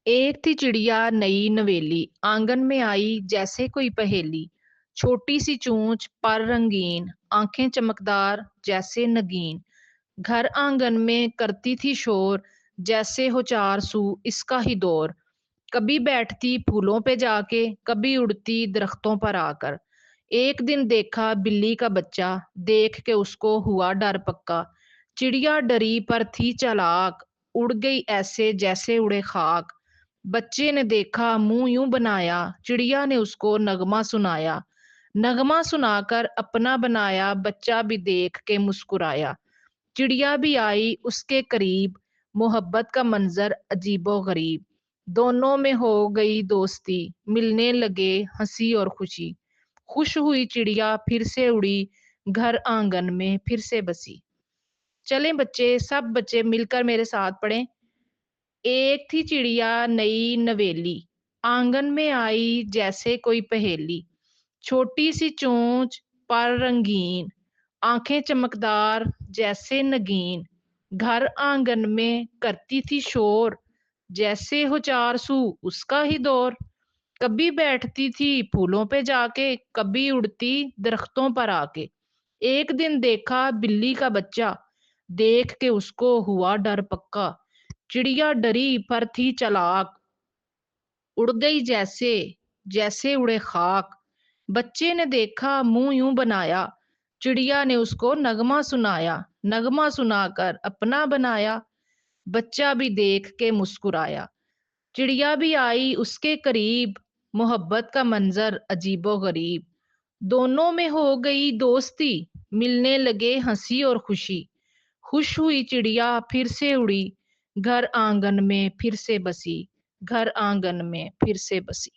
एक थी चिड़िया नई नवेली, आंगन में आई जैसे कोई पहेली। छोटी सी चोंच पर रंगीन, आंखें चमकदार जैसे नगीन। घर आंगन में करती थी शोर, जैसे हो चार सू इसका ही दौर। कभी बैठती फूलों पे जाके, कभी उड़ती दरख्तों पर आकर। एक दिन देखा बिल्ली का बच्चा, देख के उसको हुआ डर पक्का। चिड़िया डरी पर थी चालाक, उड़ गई ऐसे जैसे उड़े खाक। बच्चे ने देखा मुंह यूं बनाया, चिड़िया ने उसको नगमा सुनाया। नगमा सुनाकर अपना बनाया, बच्चा भी देख के मुस्कुराया। चिड़िया भी आई उसके करीब, मोहब्बत का मंजर अजीबो गरीब। दोनों में हो गई दोस्ती, मिलने लगे हंसी और खुशी। खुश हुई चिड़िया फिर से उड़ी, घर आंगन में फिर से बसी। चलें बच्चे, सब बच्चे मिलकर मेरे साथ पढ़ें। एक थी चिड़िया नई नवेली, आंगन में आई जैसे कोई पहेली। छोटी सी चोंच पर रंगीन, आंखें चमकदार जैसे नगीन। घर आंगन में करती थी शोर, जैसे हो चार सू उसका ही दौर। कभी बैठती थी फूलों पे जाके, कभी उड़ती दरख्तों पर आके। एक दिन देखा बिल्ली का बच्चा, देख के उसको हुआ डर पक्का। चिड़िया डरी पर थी चालाक, उड़ गई जैसे जैसे उड़े खाक। बच्चे ने देखा मुंह यूं बनाया, चिड़िया ने उसको नगमा सुनाया। नगमा सुनाकर अपना बनाया, बच्चा भी देख के मुस्कुराया। चिड़िया भी आई उसके करीब, मोहब्बत का मंजर अजीबो गरीब। दोनों में हो गई दोस्ती, मिलने लगे हंसी और खुशी। खुश हुई चिड़िया फिर से उड़ी, घर आंगन में फिर से बसी। घर आंगन में फिर से बसी।